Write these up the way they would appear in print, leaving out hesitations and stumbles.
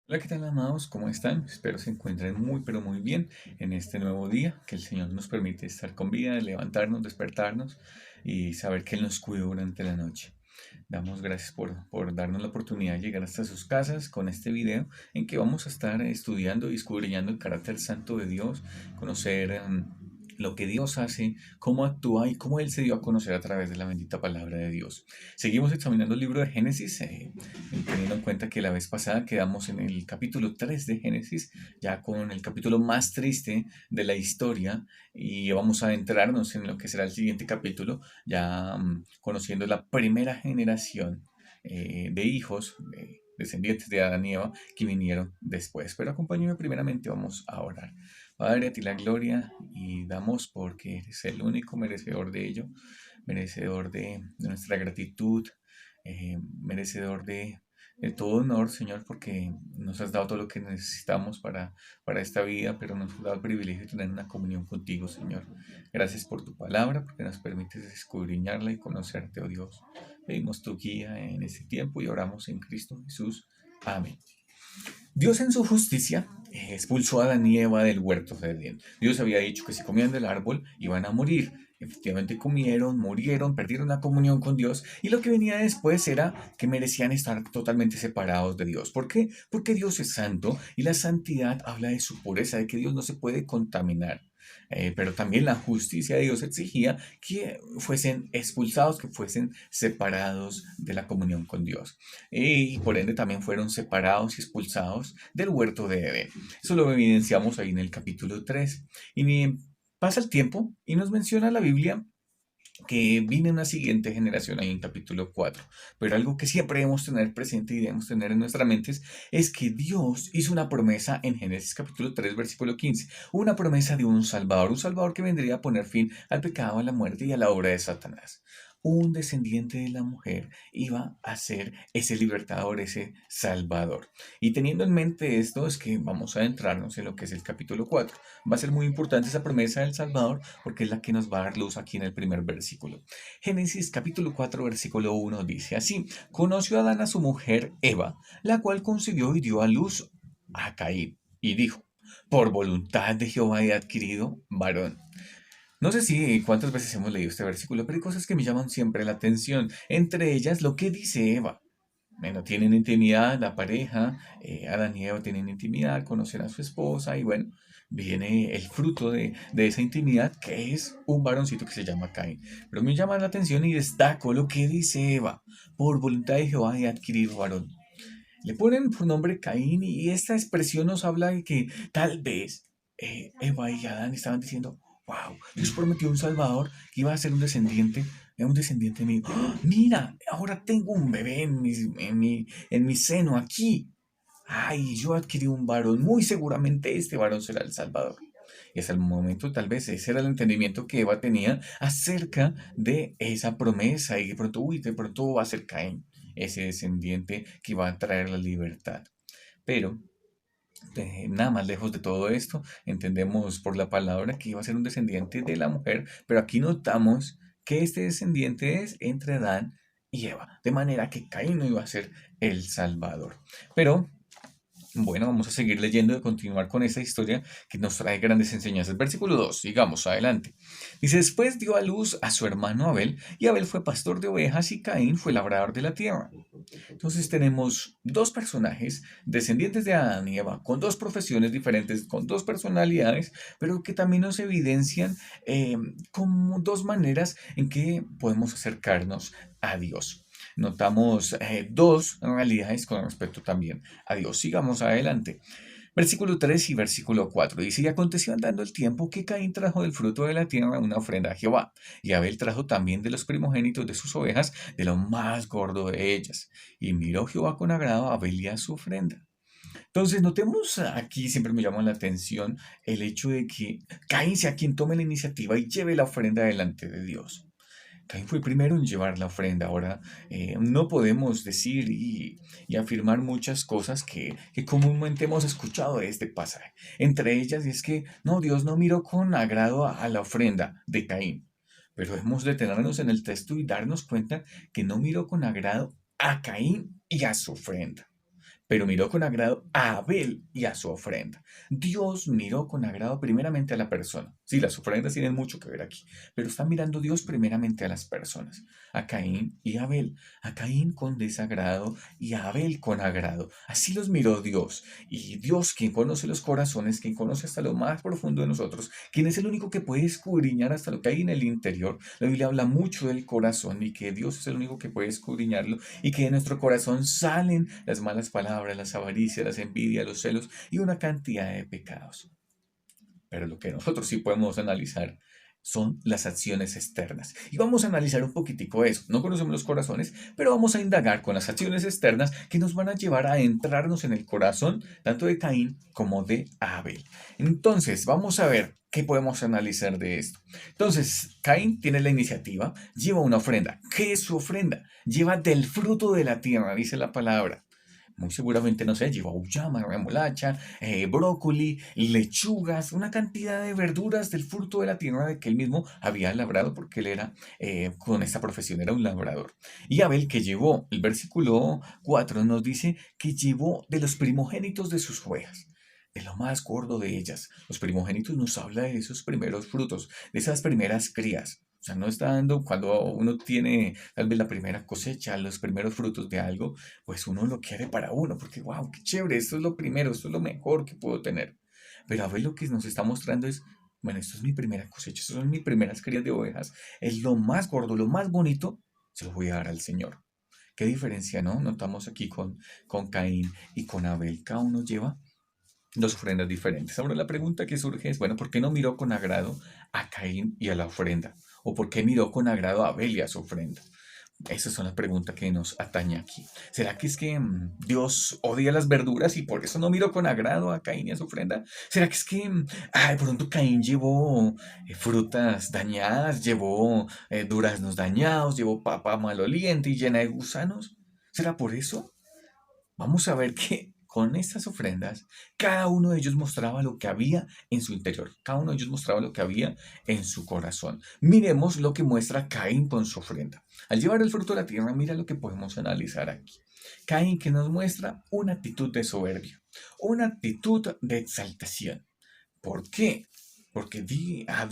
Hola, ¿qué tal, amados? ¿Cómo están? Espero se encuentren muy, pero muy bien en este nuevo día, que el Señor nos permite estar con vida, levantarnos, despertarnos y saber que Él nos cuida durante la noche. Damos gracias por darnos la oportunidad de llegar hasta sus casas con este video en que vamos a estar estudiando y escudriñando el carácter santo de Dios, conocer lo que Dios hace, cómo actúa y cómo Él se dio a conocer a través de la bendita palabra de Dios. Seguimos examinando el libro de Génesis, teniendo en cuenta que la vez pasada quedamos en el capítulo 3 de Génesis, ya con el capítulo más triste de la historia, y vamos a adentrarnos en lo que será el siguiente capítulo, ya conociendo la primera generación de hijos, descendientes de Adán y Eva, que vinieron después. Pero acompáñenme primeramente, vamos a orar. Padre, a ti la gloria y damos porque eres el único merecedor de ello, merecedor de nuestra gratitud, merecedor de todo honor, Señor, porque nos has dado todo lo que necesitamos para esta vida, pero nos has dado el privilegio de tener una comunión contigo, Señor. Gracias por tu palabra, porque nos permites escudriñarla y conocerte, oh Dios. Pedimos tu guía en este tiempo y oramos en Cristo Jesús. Amén. Dios en su justicia expulsó a Adán y Eva del huerto de Edén. Dios había dicho que si comían del árbol iban a morir. Efectivamente comieron, murieron, perdieron la comunión con Dios y lo que venía después era que merecían estar totalmente separados de Dios. ¿Por qué? Porque Dios es santo y la santidad habla de su pureza, de que Dios no se puede contaminar. Pero también la justicia de Dios exigía que fuesen expulsados, que fuesen separados de la comunión con Dios. Y por ende también fueron separados y expulsados del huerto de Edén. Eso lo evidenciamos ahí en el capítulo 3. Y pasa el tiempo y nos menciona la Biblia que viene una siguiente generación ahí en capítulo 4. Pero algo que siempre debemos tener presente y debemos tener en nuestras mentes es que Dios hizo una promesa en Génesis capítulo 3 versículo 15. Una promesa de un Salvador que vendría a poner fin al pecado, a la muerte y a la obra de Satanás. Un descendiente de la mujer iba a ser ese libertador, ese salvador. Y teniendo en mente esto es que vamos a adentrarnos en lo que es el capítulo 4. Va a ser muy importante esa promesa del Salvador porque es la que nos va a dar luz aquí en el primer versículo. Génesis capítulo 4 versículo 1 dice así: conoció Adán a su mujer Eva, la cual concibió y dio a luz a Caín, y dijo: por voluntad de Jehová he adquirido varón. No sé si cuántas veces hemos leído este versículo, pero hay cosas que me llaman siempre la atención. Entre ellas, lo que dice Eva. Bueno, tienen intimidad, la pareja, Adán y Eva tienen intimidad, conocen a su esposa y bueno, viene el fruto de esa intimidad que es un varoncito que se llama Caín. Pero me llama la atención y destaco lo que dice Eva: por voluntad de Jehová he adquirido varón. Le ponen por nombre Caín y esta expresión nos habla de que tal vez Eva y Adán estaban diciendo: wow, Dios prometió un Salvador que iba a ser un descendiente mío. ¡Ah! Mira, ahora tengo un bebé en mi seno aquí. Ay, yo adquirí un varón, muy seguramente este varón será el Salvador. Y hasta el momento tal vez ese era el entendimiento que Eva tenía acerca de esa promesa y de pronto, uy, de pronto va a ser Caín, ese descendiente que va a traer la libertad. Pero nada más lejos de todo esto, entendemos por la palabra que iba a ser un descendiente de la mujer, pero aquí notamos que este descendiente es entre Adán y Eva, de manera que Caín no iba a ser el Salvador. Pero bueno, vamos a seguir leyendo y continuar con esta historia que nos trae grandes enseñanzas. Versículo 2, sigamos adelante. Dice: después dio a luz a su hermano Abel, y Abel fue pastor de ovejas y Caín fue labrador de la tierra. Entonces tenemos dos personajes descendientes de Adán y Eva, con dos profesiones diferentes, con dos personalidades, pero que también nos evidencian como dos maneras en que podemos acercarnos a Dios. Notamos dos realidades con respecto también a Dios. Sigamos adelante. Versículo 3 y versículo 4 dice: y aconteció andando el tiempo que Caín trajo del fruto de la tierra una ofrenda a Jehová, y Abel trajo también de los primogénitos de sus ovejas, de lo más gordo de ellas. Y miró Jehová con agrado a Abel y a su ofrenda. Entonces, notemos aquí, siempre me llama la atención el hecho de que Caín sea quien tome la iniciativa y lleve la ofrenda delante de Dios. Caín fue el primero en llevar la ofrenda. Ahora, no podemos decir y afirmar muchas cosas que comúnmente hemos escuchado de este pasaje. Entre ellas es que no, Dios no miró con agrado a la ofrenda de Caín. Pero hemos de detenernos en el texto y darnos cuenta que no miró con agrado a Caín y a su ofrenda. pero miró con agrado a Abel y a su ofrenda. Dios miró con agrado primeramente a la persona. Sí, las ofrendas tienen mucho que ver aquí, pero está mirando Dios primeramente a las personas, a Caín y a Abel, a Caín con desagrado y a Abel con agrado. Así los miró Dios. Y Dios, quien conoce los corazones, quien conoce hasta lo más profundo de nosotros, quien es el único que puede escudriñar hasta lo que hay en el interior. La Biblia habla mucho del corazón y que Dios es el único que puede escudriñarlo y que de nuestro corazón salen las malas palabras, las avaricias, las envidias, los celos y una cantidad de pecados. Pero lo que nosotros sí podemos analizar son las acciones externas. Y vamos a analizar un poquitico eso. No conocemos los corazones, pero vamos a indagar con las acciones externas que nos van a llevar a entrarnos en el corazón tanto de Caín como de Abel. Entonces, vamos a ver qué podemos analizar de esto. Entonces, Caín tiene la iniciativa, lleva una ofrenda. ¿Qué es su ofrenda? Lleva del fruto de la tierra, dice la palabra. Muy seguramente, no sé, llevó auyama, remolacha, brócoli, lechugas, una cantidad de verduras del fruto de la tierra de que él mismo había labrado, porque él era, con esta profesión, era un labrador. Y Abel, que llevó, el versículo 4 nos dice que llevó de los primogénitos de sus ovejas, de lo más gordo de ellas. Los primogénitos nos habla de esos primeros frutos, de esas primeras crías. O sea, no está dando, cuando uno tiene tal vez la primera cosecha, los primeros frutos de algo, pues uno lo quiere para uno, porque wow, qué chévere, esto es lo primero, esto es lo mejor que puedo tener. Pero a ver, lo que nos está mostrando es, bueno, esto es mi primera cosecha, estas son mis primeras crías de ovejas, es lo más gordo, lo más bonito, se lo voy a dar al Señor. ¿Qué diferencia, no? Notamos aquí con Caín y con Abel, cada uno lleva dos ofrendas diferentes. Ahora la pregunta que surge es, bueno, ¿por qué no miró con agrado a Caín y a la ofrenda? ¿O por qué miró con agrado a Abel y a su ofrenda? Esas son las preguntas que nos atañe aquí. ¿Será que es que Dios odia las verduras y por eso no miró con agrado a Caín y a su ofrenda? ¿Será que es que de pronto Caín llevó frutas dañadas, llevó duraznos dañados, llevó papa maloliente y llena de gusanos? ¿Será por eso? Vamos a ver que con estas ofrendas, cada uno de ellos mostraba lo que había en su interior. Cada uno de ellos mostraba lo que había en su corazón. Miremos lo que muestra Caín con su ofrenda. Al llevar el fruto de la tierra, mira lo que podemos analizar aquí. Caín que nos muestra una actitud de soberbia, una actitud de exaltación. ¿Por qué? Porque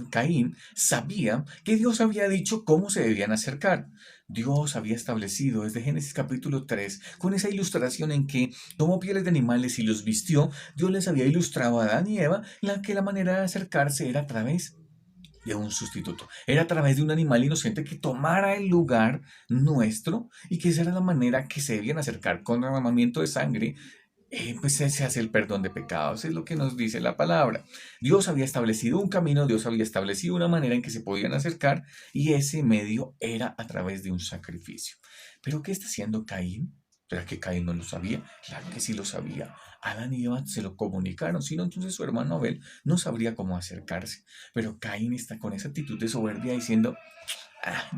Caín sabía que Dios había dicho cómo se debían acercar. Dios había establecido desde Génesis capítulo 3, con esa ilustración en que tomó pieles de animales y los vistió, Dios les había ilustrado a Adán y Eva que la manera de acercarse era a través de un sustituto. Era a través de un animal inocente que tomara el lugar nuestro y que esa era la manera que se debían acercar con derramamiento de sangre. Pues se hace el perdón de pecados, es lo que nos dice la palabra. Dios había establecido un camino, Dios había establecido una manera en que se podían acercar y ese medio era a través de un sacrificio. Pero ¿qué está haciendo Caín? ¿Será que Caín no lo sabía? Claro que sí lo sabía. Adán y Eva se lo comunicaron, si no, entonces su hermano Abel no sabría cómo acercarse. Pero Caín está con esa actitud de soberbia diciendo,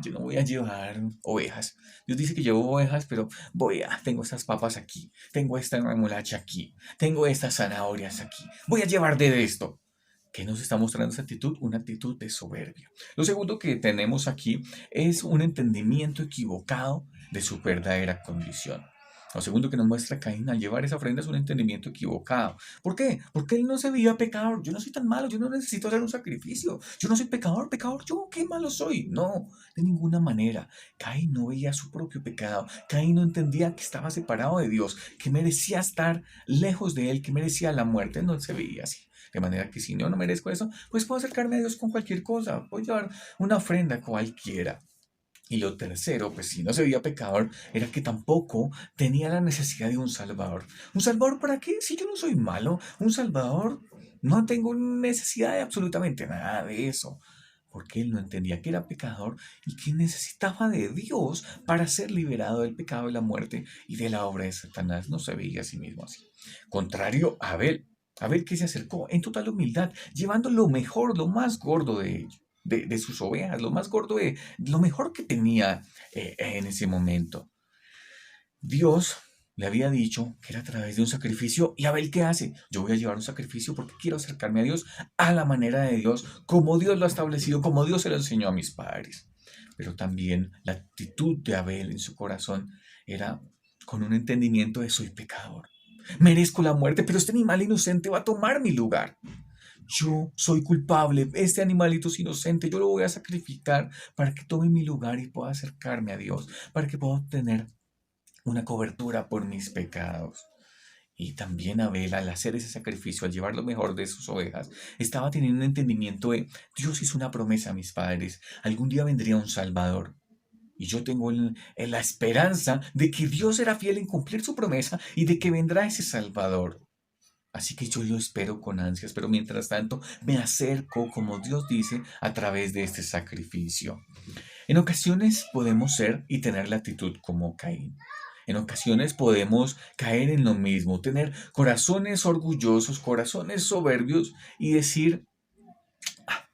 yo no voy a llevar ovejas. Dios dice que llevo ovejas, pero tengo estas papas aquí, tengo esta remolacha aquí, tengo estas zanahorias aquí. Voy a llevar de esto. ¿Qué nos está mostrando esa actitud? Una actitud de soberbia. Lo segundo que tenemos aquí es un entendimiento equivocado de su verdadera condición. Lo segundo que nos muestra Caín al llevar esa ofrenda es un entendimiento equivocado. ¿Por qué? Porque él no se veía pecador. Yo no soy tan malo, yo no necesito hacer un sacrificio. Yo no soy pecador, pecador, yo qué malo soy. No, de ninguna manera. Caín no veía su propio pecado. Caín no entendía que estaba separado de Dios, que merecía estar lejos de él, que merecía la muerte. No se veía así. De manera que si yo no merezco eso, pues puedo acercarme a Dios con cualquier cosa. Puedo llevar una ofrenda cualquiera. Y lo tercero, pues si no se veía pecador, era que tampoco tenía la necesidad de un Salvador. ¿Un Salvador para qué? Si yo no soy malo, un Salvador, no tengo necesidad de absolutamente nada de eso. Porque él no entendía que era pecador y que necesitaba de Dios para ser liberado del pecado, de la muerte y de la obra de Satanás. No se veía a sí mismo así. Contrario a Abel. Abel que se acercó en total humildad, llevando lo mejor, lo más gordo de ellos de sus ovejas, lo más gordo de lo mejor que tenía en ese momento. Dios le había dicho que era a través de un sacrificio. ¿Y Abel qué hace? Yo voy a llevar un sacrificio porque quiero acercarme a Dios a la manera de Dios, como Dios lo ha establecido, como Dios se lo enseñó a mis padres. Pero también la actitud de Abel en su corazón era con un entendimiento de soy pecador. Merezco la muerte, pero este animal inocente va a tomar mi lugar. Yo soy culpable, este animalito es inocente, yo lo voy a sacrificar para que tome mi lugar y pueda acercarme a Dios, para que pueda obtener una cobertura por mis pecados. Y también Abel, al hacer ese sacrificio, al llevar lo mejor de sus ovejas, estaba teniendo un entendimiento de Dios hizo una promesa a mis padres, algún día vendría un Salvador. Y yo tengo la esperanza de que Dios será fiel en cumplir su promesa y de que vendrá ese Salvador. Así que yo lo espero con ansias, pero mientras tanto me acerco, como Dios dice, a través de este sacrificio. En ocasiones podemos ser y tener la actitud como Caín. En ocasiones podemos caer en lo mismo, tener corazones orgullosos, corazones soberbios y decir,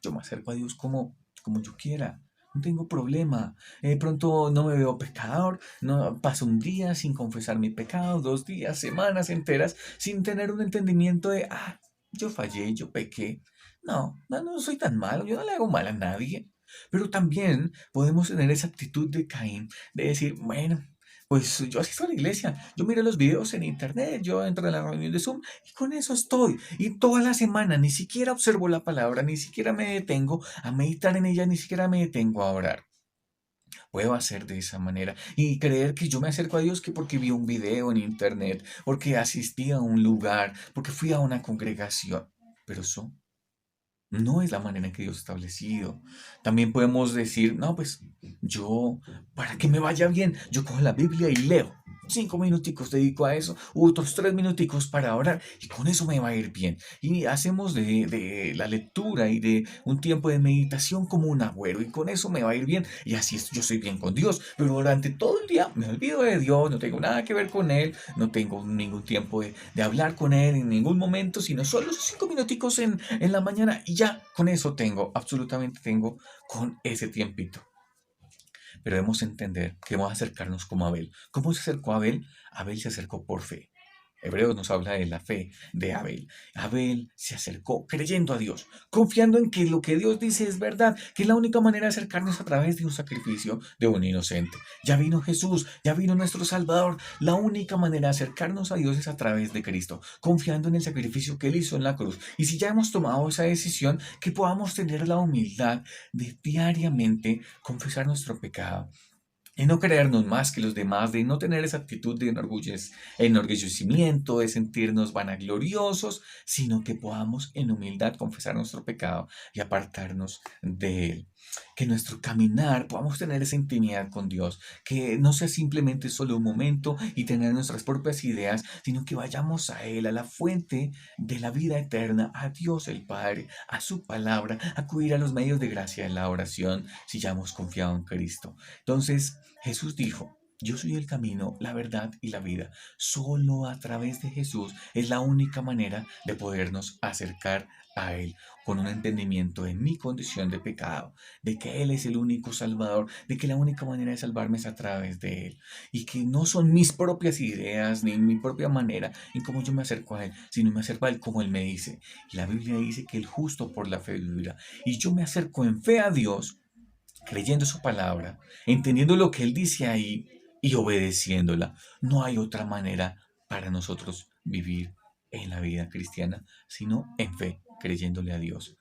yo me acerco a Dios como yo quiera. No tengo problema. De pronto no me veo pecador. No paso un día sin confesar mi pecado, 2 días, semanas enteras, sin tener un entendimiento de, yo fallé, yo pequé. No soy tan malo, yo no le hago mal a nadie. Pero también podemos tener esa actitud de Caín, de decir, bueno, pues yo asisto a la iglesia, yo miro los videos en internet, yo entro a la reunión de Zoom y con eso estoy. Y toda la semana ni siquiera observo la palabra, ni siquiera me detengo a meditar en ella, ni siquiera me detengo a orar. Puedo hacer de esa manera y creer que yo me acerco a Dios que porque vi un video en internet, porque asistí a un lugar, porque fui a una congregación. Pero eso no es la manera en que Dios ha establecido. También podemos decir, no, pues yo, para que me vaya bien, yo cojo la Biblia y leo. 5 minuticos dedico a eso, otros 3 minuticos para orar y con eso me va a ir bien. Y hacemos de la lectura y de un tiempo de meditación como un agüero y con eso me va a ir bien. Y así yo soy bien con Dios, pero durante todo el día me olvido de Dios, no tengo nada que ver con Él, no tengo ningún tiempo de hablar con Él en ningún momento, sino solo esos 5 minuticos en la mañana y ya con eso tengo, absolutamente tengo con ese tiempito. Pero debemos entender que vamos a acercarnos como Abel. ¿Cómo se acercó Abel? Abel se acercó por fe. Hebreos nos habla de la fe de Abel. Abel se acercó creyendo a Dios, confiando en que lo que Dios dice es verdad, que es la única manera de acercarnos a través de un sacrificio de un inocente. Ya vino Jesús, ya vino nuestro Salvador. La única manera de acercarnos a Dios es a través de Cristo, confiando en el sacrificio que Él hizo en la cruz. Y si ya hemos tomado esa decisión, que podamos tener la humildad de diariamente confesar nuestro pecado y no creernos más que los demás, de no tener esa actitud de enorgullecimiento, de sentirnos vanagloriosos, sino que podamos en humildad confesar nuestro pecado y apartarnos de él. Que nuestro caminar podamos tener esa intimidad con Dios, que no sea simplemente solo un momento y tener nuestras propias ideas, sino que vayamos a Él, a la fuente de la vida eterna, a Dios el Padre, a su palabra, acudir a los medios de gracia en la oración si ya hemos confiado en Cristo. Entonces, Jesús dijo, yo soy el camino, la verdad y la vida. Solo a través de Jesús es la única manera de podernos acercar a Él con un entendimiento de mi condición de pecado, de que Él es el único Salvador, de que la única manera de salvarme es a través de Él y que no son mis propias ideas ni mi propia manera en cómo yo me acerco a Él, sino me acerco a Él como Él me dice. Y la Biblia dice que el justo por la fe vivirá. Y yo me acerco en fe a Dios creyendo su palabra, entendiendo lo que Él dice ahí y obedeciéndola. No hay otra manera para nosotros vivir en la vida cristiana, sino en fe, creyéndole a Dios.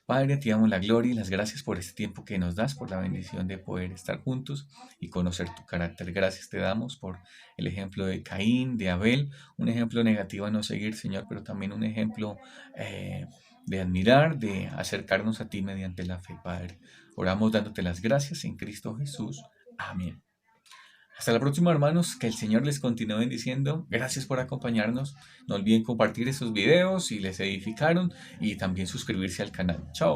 Padre, te damos la gloria y las gracias por este tiempo que nos das, por la bendición de poder estar juntos y conocer tu carácter. Gracias te damos por el ejemplo de Caín, de Abel, un ejemplo negativo a no seguir, Señor, pero también un ejemplo de admirar, de acercarnos a ti mediante la fe, Padre. Oramos dándote las gracias en Cristo Jesús. Amén. Hasta la próxima, hermanos. Que el Señor les continúe bendiciendo. Gracias por acompañarnos. No olviden compartir esos videos si les edificaron y también suscribirse al canal. Chao.